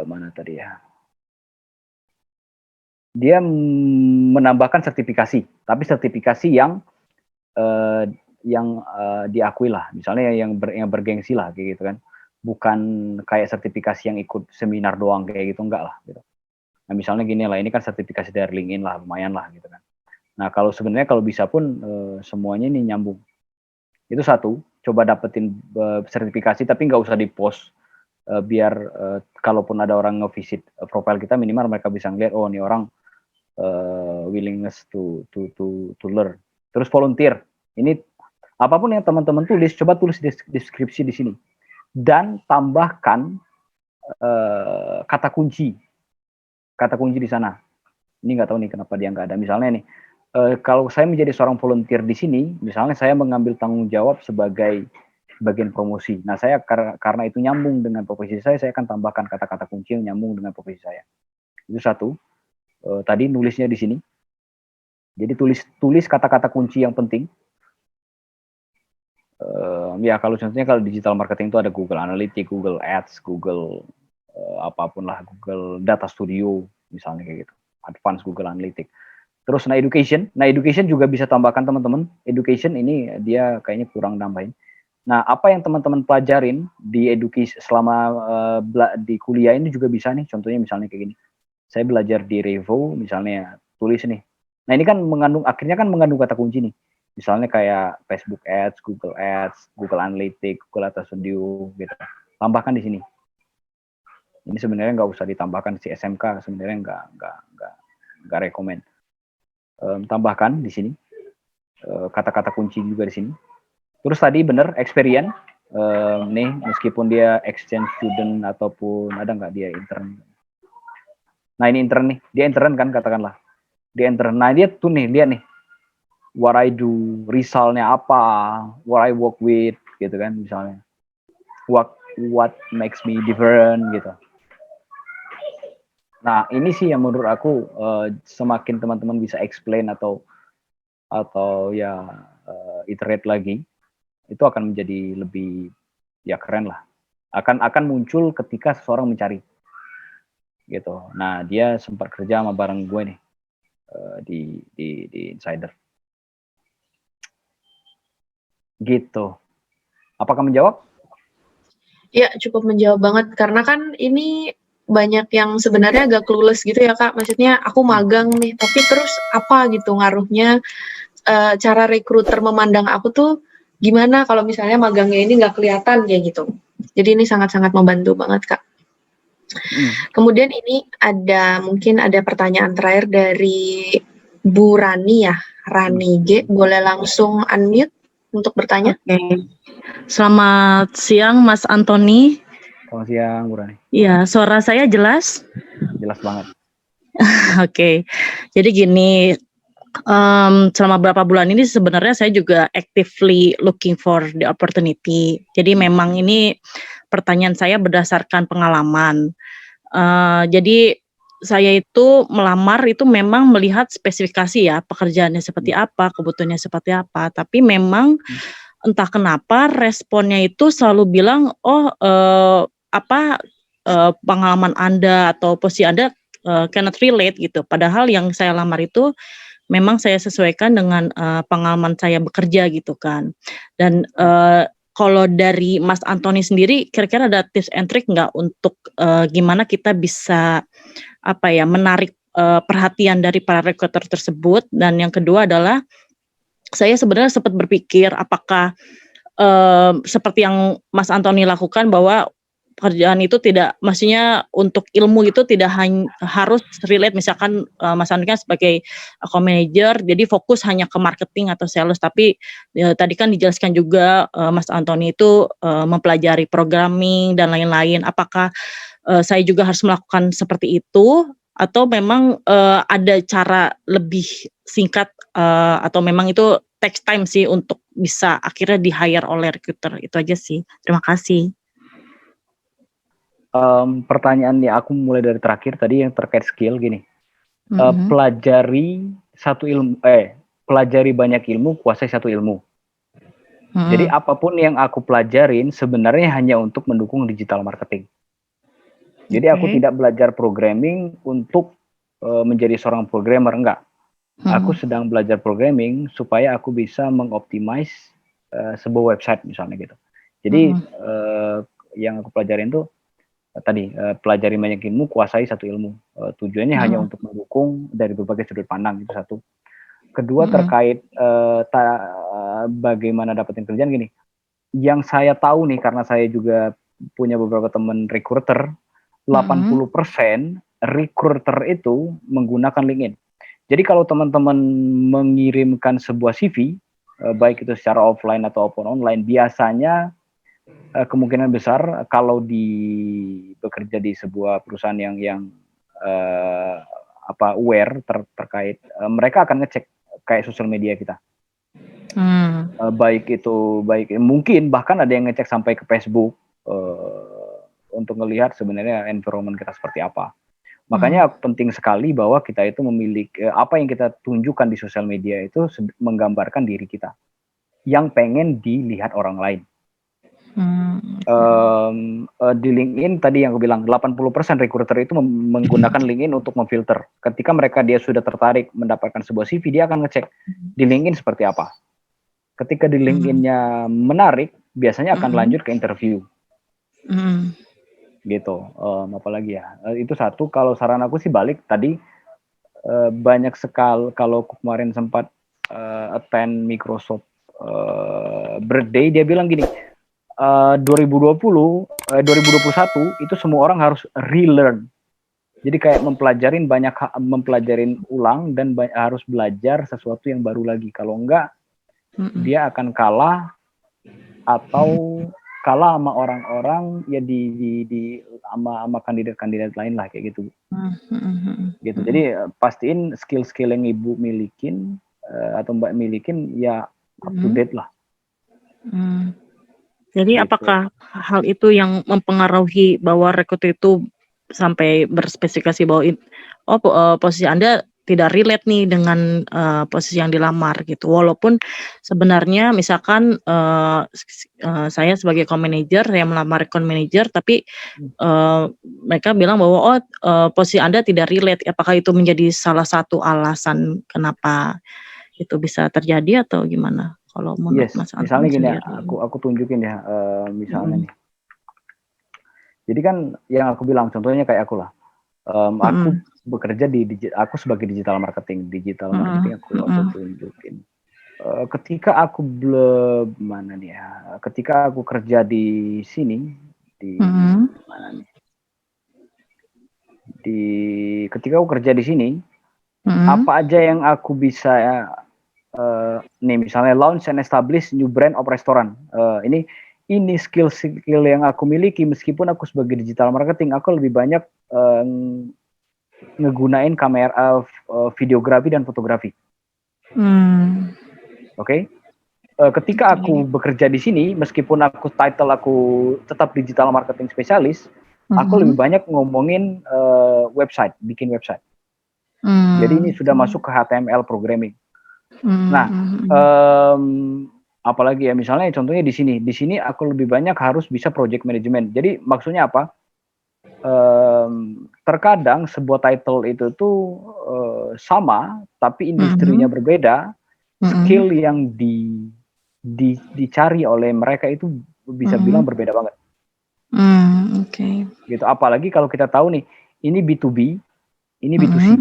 mana tadi ya? Dia menambahkan sertifikasi, tapi sertifikasi yang diakui lah, misalnya yang bergengsi lah kayak gitu kan, bukan kayak sertifikasi yang ikut seminar doang kayak gitu, enggak lah gitu. Nah misalnya gini lah, ini kan sertifikasi dari LinkedIn lah, lumayan lah gitu kan. Nah kalau sebenarnya kalau bisa pun semuanya ini nyambung. Itu satu, coba dapetin sertifikasi tapi nggak usah di-post, biar kalaupun ada orang nge-visit profile kita minimal mereka bisa ngeliat, oh ini orang willingness to learn. Terus volunteer. Ini apapun yang teman-teman tulis, coba tulis deskripsi di sini. Dan tambahkan kata kunci di sana. Ini nggak tahu nih kenapa dia nggak ada. Misalnya nih, kalau saya menjadi seorang volunteer di sini, misalnya saya mengambil tanggung jawab sebagai bagian promosi. Nah, saya karena itu nyambung dengan profesi saya akan tambahkan kata-kata kunci yang nyambung dengan profesi saya. Itu satu. Tadi nulisnya di sini. Jadi tulis kata-kata kunci yang penting. Ya kalau contohnya kalau digital marketing itu ada Google Analytics, Google Ads, Google apapun lah, Google Data Studio misalnya kayak gitu, Advanced Google Analytics. Terus education juga bisa tambahkan teman-teman. Education ini dia kayaknya kurang nambahin. Nah, apa yang teman-teman pelajarin di edukasi selama di kuliah ini juga bisa nih. Contohnya misalnya kayak gini. Saya belajar di Revo misalnya, tulis nih. Nah, ini kan akhirnya mengandung kata kunci nih. Misalnya kayak Facebook Ads, Google Analytics, Google Data Studio gitu. Tambahkan di sini. Ini sebenarnya nggak usah ditambahkan si SMK, sebenarnya nggak rekomend. Tambahkan di sini kata-kata kunci juga di sini. Terus tadi bener experience, nih meskipun dia exchange student ataupun ada nggak dia intern. Nah ini intern nih, dia intern kan katakanlah, dia intern. Nah dia tuh nih lihat nih, what I do, resultnya apa, what I work with, gitu kan misalnya, what makes me different gitu. Nah ini sih yang menurut aku semakin teman-teman bisa explain atau ya iterate lagi, itu akan menjadi lebih ya keren lah. Akan muncul ketika seseorang mencari gitu. Nah dia sempat kerja sama bareng gue nih di Insider gitu. Apakah menjawab? Ya, cukup menjawab banget karena kan ini banyak yang sebenarnya agak clueless gitu ya Kak. Maksudnya aku magang nih, tapi terus apa gitu ngaruhnya, cara rekruter memandang aku tuh gimana kalau misalnya magangnya ini nggak kelihatan kayak gitu. Jadi ini sangat-sangat membantu banget Kak. Kemudian ini mungkin ada pertanyaan terakhir dari Bu Rani ya, Rani G. Boleh langsung unmute untuk bertanya? Oke. Selamat siang Mas Antoni. Selamat siang Bu Rani. Iya, suara saya jelas? Jelas banget. Oke. Jadi gini, selama beberapa bulan ini sebenarnya saya juga actively looking for the opportunity. Jadi memang ini pertanyaan saya berdasarkan pengalaman. Jadi saya itu melamar itu memang melihat spesifikasi ya, pekerjaannya seperti apa, kebutuhannya seperti apa. Tapi memang entah kenapa responnya itu selalu bilang, pengalaman Anda atau posisi Anda cannot relate gitu. Padahal yang saya lamar itu memang saya sesuaikan dengan pengalaman saya bekerja gitu kan. Dan kalau dari Mas Antoni sendiri, kira-kira ada tips and trick nggak untuk gimana kita bisa menarik perhatian dari para recruiter tersebut? Dan yang kedua adalah saya sebenarnya sempat berpikir apakah seperti yang Mas Antoni lakukan bahwa pekerjaan itu tidak, maksudnya untuk ilmu itu tidak harus relate, misalkan Mas Antoni kan sebagai account manager, jadi fokus hanya ke marketing atau sales, tapi tadi kan dijelaskan juga Mas Antoni itu mempelajari programming dan lain-lain. Apakah saya juga harus melakukan seperti itu, atau memang ada cara lebih singkat atau memang itu takes time sih untuk bisa akhirnya di-hire oleh recruiter? Itu aja sih. Terima kasih. Pertanyaan yang aku mulai dari terakhir tadi yang terkait skill gini. Pelajari banyak ilmu, kuasai satu ilmu. Jadi apapun yang aku pelajarin sebenarnya hanya untuk mendukung digital marketing. Jadi aku tidak belajar programming untuk menjadi seorang programmer, enggak. Aku sedang belajar programming supaya aku bisa mengoptimize sebuah website misalnya gitu. Jadi yang aku pelajarin tuh tadi pelajari banyak ilmu, kuasai satu ilmu. Tujuannya hanya untuk mendukung dari berbagai sudut pandang, itu satu. Kedua terkait bagaimana dapetin kerjaan gini. Yang saya tahu nih, karena saya juga punya beberapa teman recruiter, 80% recruiter itu menggunakan LinkedIn. Jadi kalau teman-teman mengirimkan sebuah CV, baik itu secara offline ataupun online, biasanya kemungkinan besar kalau bekerja di sebuah perusahaan yang aware terkait, mereka akan ngecek kayak sosial media kita. Baik mungkin bahkan ada yang ngecek sampai ke Facebook untuk melihat sebenarnya environment kita seperti apa. Makanya penting sekali bahwa kita itu memiliki apa yang kita tunjukkan di sosial media itu menggambarkan diri kita yang pengen dilihat orang lain. Di LinkedIn tadi yang aku bilang 80% recruiter itu menggunakan LinkedIn untuk memfilter. Ketika dia sudah tertarik mendapatkan sebuah CV, dia akan ngecek di LinkedIn seperti apa. Ketika di LinkedIn-nya menarik, biasanya akan lanjut ke interview. Gitu. Apalagi ya, itu satu. Kalau saran aku sih balik tadi, banyak sekali kalau kemarin sempat attend Microsoft birthday, dia bilang gini, 2021 itu semua orang harus relearn. Jadi kayak mempelajarin ulang dan harus belajar sesuatu yang baru lagi. Kalau enggak, dia akan kalah sama orang-orang ya sama kandidat-kandidat lain lah kayak gitu. Gitu. Jadi pastiin skill-skill yang ibu milikin atau mbak milikin ya up to date lah. Jadi Gitu. apakah hal itu yang mempengaruhi bahwa rekruter itu sampai berspesifikasi bahwa posisi Anda tidak relate nih dengan posisi yang dilamar gitu. Walaupun sebenarnya misalkan saya sebagai account manager, saya melamar account manager, tapi mereka bilang bahwa posisi Anda tidak relate. Apakah itu menjadi salah satu alasan kenapa itu bisa terjadi atau gimana? Kalau menurut Mas Anton misalnya gini ya, sendiri. aku tunjukin ya, misalnya nih. Jadi kan yang aku bilang contohnya kayak aku lah. Aku bekerja aku sebagai digital marketing aku tunjukin. Ketika aku ketika aku kerja di sini mana nih? Ketika aku kerja di sini, apa aja yang aku bisa nih misalnya launch and establish new brand of restaurant. Ini skill yang aku miliki meskipun aku sebagai digital marketing, aku lebih banyak ngegunain kamera videografi dan fotografi. Oke. Ketika aku bekerja di sini, meskipun title aku tetap digital marketing spesialis, aku lebih banyak ngomongin website, bikin website. Jadi ini sudah masuk ke HTML programming. Nah, apalagi ya misalnya contohnya di sini aku lebih banyak harus bisa project management. Jadi maksudnya apa? Terkadang sebuah title itu tuh sama tapi industrinya berbeda, skill yang dicari oleh mereka itu bisa bilang berbeda banget. Gitu. Apalagi kalau kita tahu nih, ini B2B, ini B2C.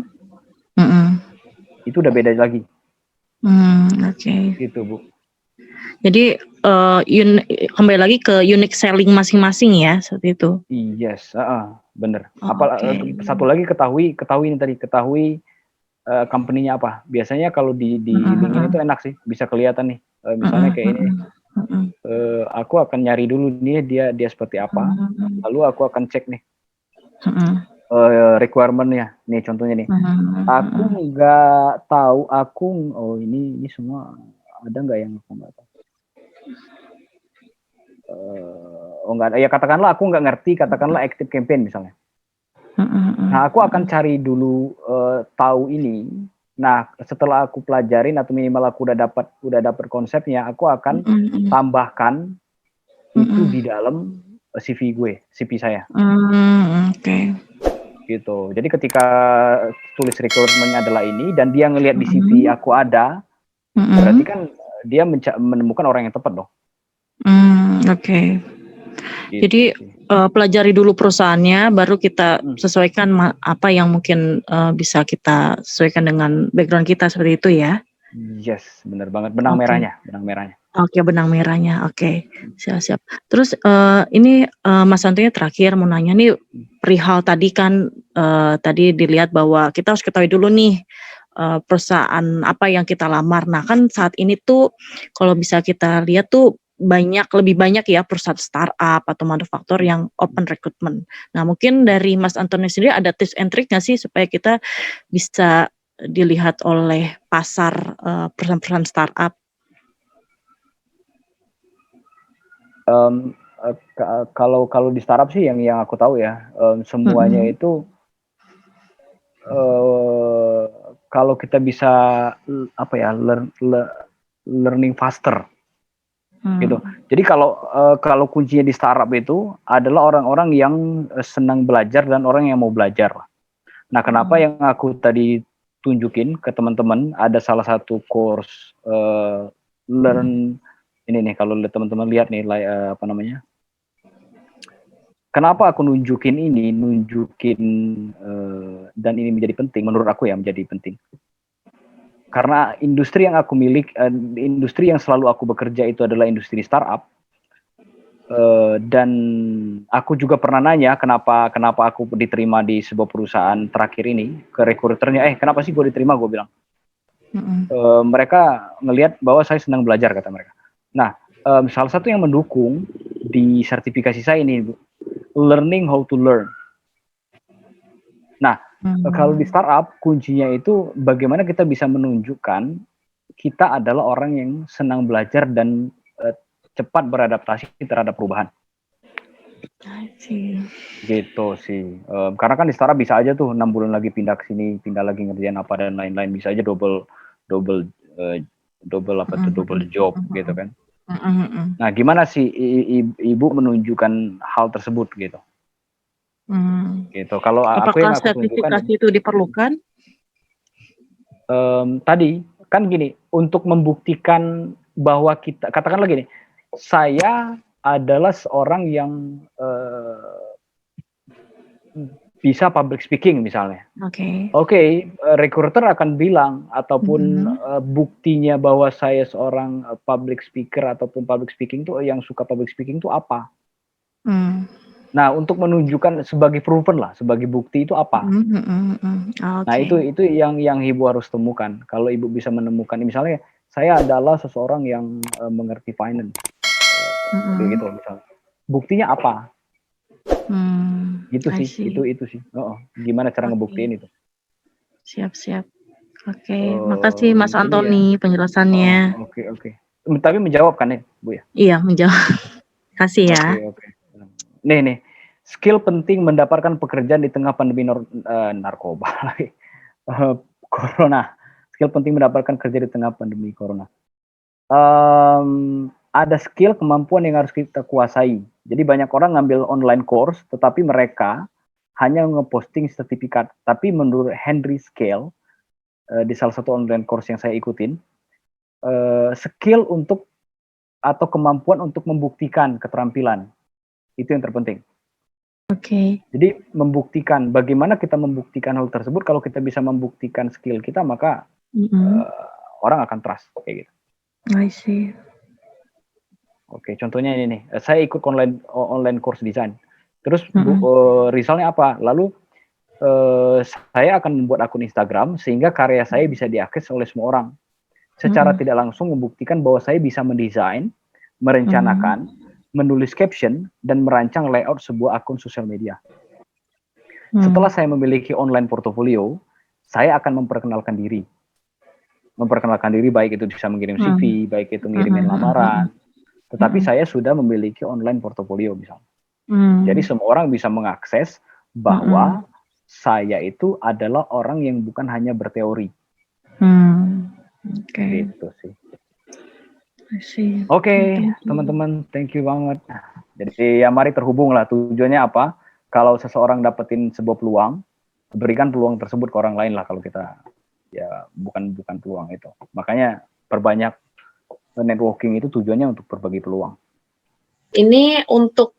Itu udah beda lagi. Gitu, Bu. Jadi kembali lagi ke unique selling masing-masing ya, seperti itu. Yes, bener. Satu lagi ketahui company-nya apa. Biasanya kalau di LinkedIn itu enak sih, bisa kelihatan nih. Misalnya kayak ini, aku akan nyari dulu nih dia seperti apa, lalu aku akan cek nih requirement-nya. Nih contohnya nih, aku nggak tahu ini semua ada nggak yang aku nggak tahu. Nggak ada. Ya katakanlah aku nggak ngerti, katakanlah active campaign misalnya. Nah aku akan cari dulu tahu ini. Nah setelah aku pelajarin atau minimal aku udah dapat konsepnya, aku akan tambahkan itu di dalam CV saya. Gitu. Jadi ketika tulis rekrutmennya adalah ini dan dia ngelihat di CV aku ada, berarti kan dia menemukan orang yang tepat dong. Gitu. Jadi Gitu. pelajari dulu perusahaannya, baru kita sesuaikan apa yang mungkin bisa kita sesuaikan dengan background kita, seperti itu ya. Yes, benar banget. Benang Oke. merahnya, benang merahnya. Oke, benang merahnya. Oke, siap-siap. Terus ini Mas Antonio terakhir mau nanya nih perihal tadi kan tadi dilihat bahwa kita harus ketahui dulu nih perusahaan apa yang kita lamar. Nah kan saat ini tuh kalau bisa kita lihat tuh lebih banyak ya perusahaan startup atau manufaktur yang open recruitment. Nah mungkin dari Mas Antonio sendiri ada tips and trick nggak sih supaya kita bisa dilihat oleh pasar perusahaan-perusahaan startup? Kalau di startup sih yang aku tahu ya, semuanya itu kalau kita bisa learning faster gitu. Jadi kalau kuncinya di startup itu adalah orang-orang yang senang belajar dan orang yang mau belajar. Nah, kenapa yang aku tadi tunjukin ke teman-teman ada salah satu course learn ini nih, kalau teman-teman lihat nih kenapa aku nunjukin dan ini menjadi penting menurut aku ya, menjadi penting. Karena industri yang aku industri yang selalu aku bekerja itu adalah industri startup. Dan aku juga pernah nanya kenapa aku diterima di sebuah perusahaan terakhir ini ke recruiternya, kenapa sih gue diterima, gue bilang. Mereka ngelihat bahwa saya senang belajar, kata mereka. Nah, salah satu yang mendukung di sertifikasi saya ini, Bu, learning how to learn. Nah, kalau di startup kuncinya itu bagaimana kita bisa menunjukkan kita adalah orang yang senang belajar dan cepat beradaptasi terhadap perubahan. Gitu sih. Karena kan di startup bisa aja tuh 6 bulan lagi pindah ke sini, pindah lagi ngerjain apa dan lain-lain, bisa aja double job gitu kan. Nah, gimana sih Ibu menunjukkan hal tersebut gitu? Gitu. Kalau aku yang aku tunjukkan, sertifikasi itu diperlukan? Tadi kan gini, untuk membuktikan bahwa kita, katakanlah gini, saya adalah seorang yang bisa public speaking misalnya. Oke, recruiter akan bilang ataupun buktinya bahwa saya seorang public speaker ataupun public speaking tuh, yang suka public speaking tuh apa? Nah, untuk menunjukkan sebagai proven lah, sebagai bukti itu apa? Nah, itu yang Ibu harus temukan. Kalau Ibu bisa menemukan, misalnya saya adalah seseorang yang mengerti finance, gitu misalnya. Buktinya apa? Itu sih. Gimana cara ngebuktiin itu? Siap. Oke, makasih Mas Antoni penjelasannya. Oke. Tapi menjawab kan ya, Bu ya? Iya, menjawab. Kasih ya. Oke. Nih, skill penting mendapatkan pekerjaan di tengah pandemi narkoba lagi. Corona. Skill penting mendapatkan kerja di tengah pandemi corona. Ada skill, kemampuan yang harus kita kuasai. Jadi banyak orang ngambil online course, tetapi mereka hanya ngeposting sertifikat. Tapi menurut Henry Scale, di salah satu online course yang saya ikutin, skill untuk atau kemampuan untuk membuktikan keterampilan, itu yang terpenting. Jadi membuktikan, bagaimana kita membuktikan hal tersebut. Kalau kita bisa membuktikan skill kita, maka orang akan trust kayak gitu. I see. Oke, contohnya ini nih, saya ikut online course design. Terus resultnya apa? Lalu saya akan membuat akun Instagram sehingga karya saya bisa diakses oleh semua orang. Secara tidak langsung membuktikan bahwa saya bisa mendesain, merencanakan, menulis caption, dan merancang layout sebuah akun sosial media. Setelah saya memiliki online portofolio, saya akan memperkenalkan diri. Baik itu bisa mengirim CV, baik itu ngirimin lamaran. Tetapi saya sudah memiliki online portofolio misalnya. Jadi semua orang bisa mengakses bahwa saya itu adalah orang yang bukan hanya berteori. Gitu sih. Oke, teman-teman, thank you banget. Jadi ya mari terhubung lah. Tujuannya apa? Kalau seseorang dapetin sebuah peluang, berikan peluang tersebut ke orang lain lah. Kalau kita ya bukan peluang itu. Makanya perbanyak networking itu tujuannya untuk berbagi peluang. Ini untuk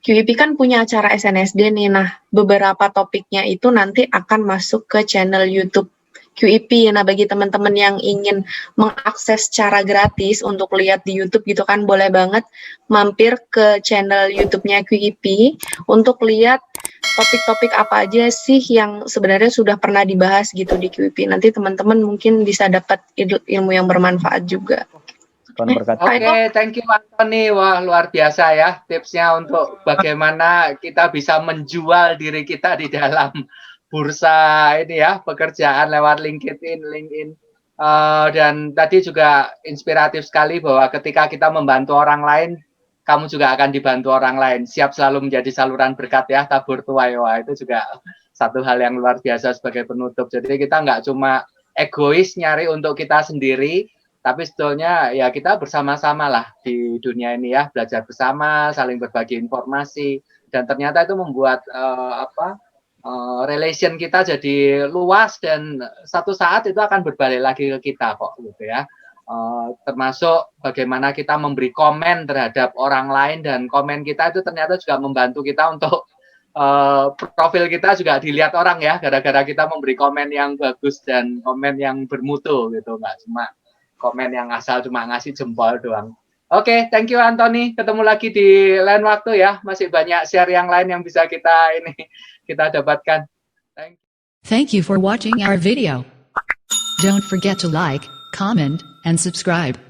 QIP kan punya acara SNSD nih. Nah, beberapa topiknya itu nanti akan masuk ke channel YouTube QEP. Nah, bagi teman-teman yang ingin mengakses secara gratis untuk lihat di YouTube gitu kan, boleh banget mampir ke channel YouTube-nya QEP untuk lihat topik-topik apa aja sih yang sebenarnya sudah pernah dibahas gitu di QEP. Nanti teman-teman mungkin bisa dapat ilmu yang bermanfaat juga. Oke, thank you Anthony. Wah, luar biasa ya tipsnya untuk bagaimana kita bisa menjual diri kita di dalam bursa ini ya, pekerjaan lewat LinkedIn. Dan tadi juga inspiratif sekali bahwa ketika kita membantu orang lain, kamu juga akan dibantu orang lain. Siap selalu menjadi saluran berkat ya, tabur tuai. Wah, itu juga satu hal yang luar biasa sebagai penutup. Jadi kita nggak cuma egois nyari untuk kita sendiri, tapi sebetulnya ya kita bersama-sama lah di dunia ini ya, belajar bersama, saling berbagi informasi, dan ternyata itu membuat relation kita jadi luas, dan satu saat itu akan berbalik lagi ke kita kok gitu ya. Termasuk bagaimana kita memberi komen terhadap orang lain, dan komen kita itu ternyata juga membantu kita untuk profil kita juga dilihat orang ya, gara-gara kita memberi komen yang bagus dan komen yang bermutu gitu, nggak cuma komen yang asal cuma ngasih jempol doang. Oke, thank you Anthony. Ketemu lagi di lain waktu ya. Masih banyak share yang lain yang bisa kita dapatkan. Thank you for watching our video. Don't forget to like, comment, and subscribe.